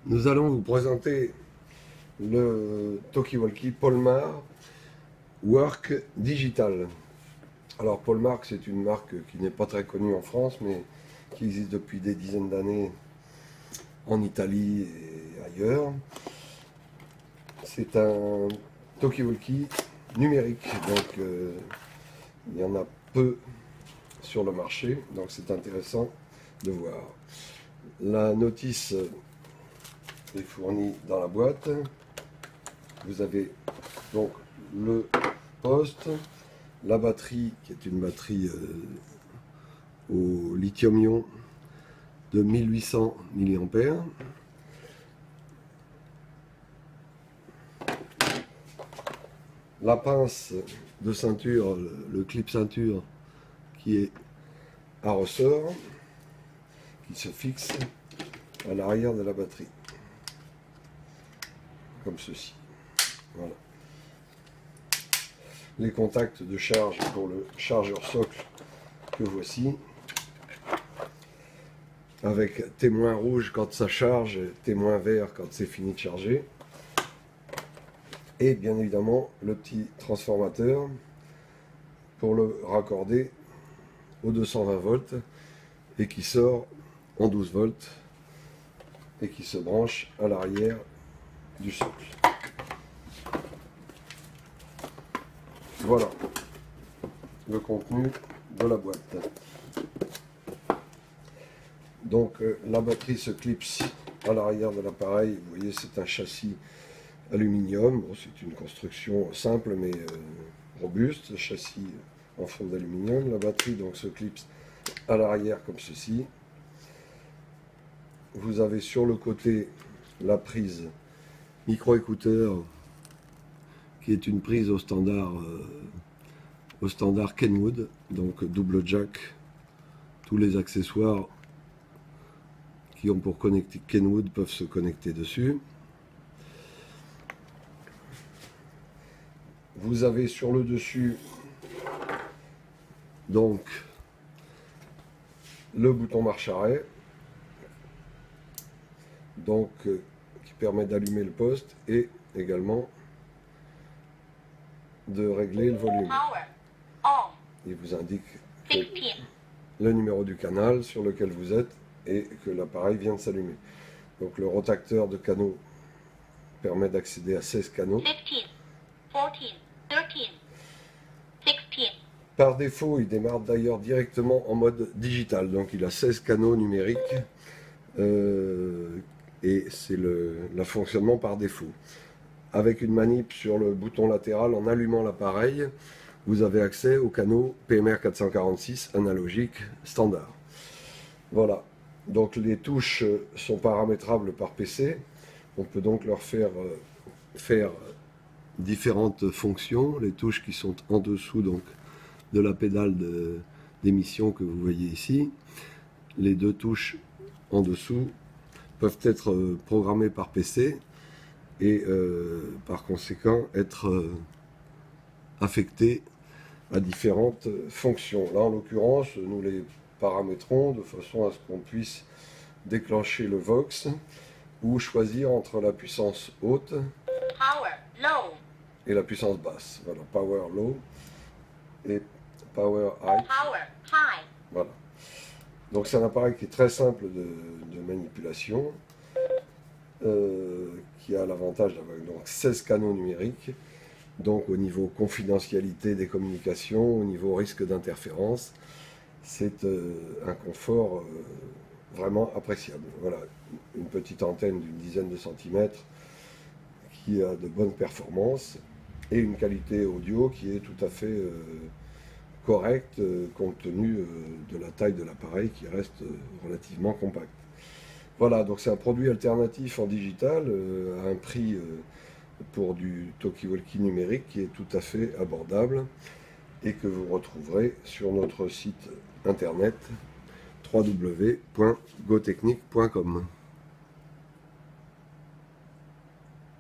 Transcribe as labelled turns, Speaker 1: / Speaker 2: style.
Speaker 1: Nous allons vous présenter le Talkie-Walkie Polmar Work Digital. Alors Polmar, c'est une marque qui n'est pas très connue en France, mais qui existe depuis des dizaines d'années en Italie et ailleurs. C'est un Talkie-Walkie numérique, donc il y en a peu sur le marché, donc c'est intéressant de voir. La notice est fournie dans la boîte. Vous avez donc le poste, la batterie qui est une batterie au lithium-ion de 1800 mAh. La pince de ceinture, le clip ceinture qui est à ressort, qui se fixe à l'arrière de la batterie, comme ceci. Voilà. Les contacts de charge pour le chargeur socle que voici, avec témoin rouge quand ça charge, témoin vert quand c'est fini de charger. Et bien évidemment le petit transformateur pour le raccorder au 220 volts et qui sort en 12 volts et qui se branche à l'arrière du socle. Voilà le contenu de la boîte. Donc la batterie se clipse à l'arrière de l'appareil. Vous voyez, c'est un châssis aluminium. Bon, c'est une construction simple mais robuste, châssis en fond d'aluminium. La batterie donc se clipse à l'arrière comme ceci. Vous avez sur le côté la prise micro-écouteur qui est une prise au standard Kenwood, donc double jack. Tous les accessoires qui ont pour connecter Kenwood peuvent se connecter dessus. Vous avez sur le dessus donc le bouton marche-arrêt, donc qui permet d'allumer le poste et également de régler le volume. Il vous indique le numéro du canal sur lequel vous êtes et que l'appareil vient de s'allumer. Donc le rotateur de canaux permet d'accéder à 16 canaux.
Speaker 2: 15, 14, 13, 16.
Speaker 1: Par défaut, il démarre d'ailleurs directement en mode digital. Donc il a 16 canaux numériques et c'est le fonctionnement par défaut. Avec une manip sur le bouton latéral, en allumant l'appareil, vous avez accès au canaux PMR 446 analogique standard. Voilà, donc les touches sont paramétrables par PC. On peut donc leur faire différentes fonctions. Les touches qui sont en dessous donc de la pédale d'émission que vous voyez ici. Les deux touches en dessous peuvent être programmées par PC et par conséquent être affectées à différentes fonctions. Là en l'occurrence nous les paramétrons de façon à ce qu'on puisse déclencher le Vox ou choisir entre la puissance haute et la puissance basse. Voilà, Power Low et Power High. Voilà. Donc c'est un appareil qui est très simple de manipulation, qui a l'avantage d'avoir donc 16 canaux numériques, donc au niveau confidentialité des communications, au niveau risque d'interférence, c'est un confort vraiment appréciable. Voilà, une petite antenne d'une dizaine de centimètres qui a de bonnes performances et une qualité audio qui est tout à fait correcte compte tenu de la taille de l'appareil qui reste relativement compact. Voilà, donc c'est un produit alternatif en digital à un prix pour du Talkie-Walkie numérique qui est tout à fait abordable et que vous retrouverez sur notre site internet www.gotechnique.com.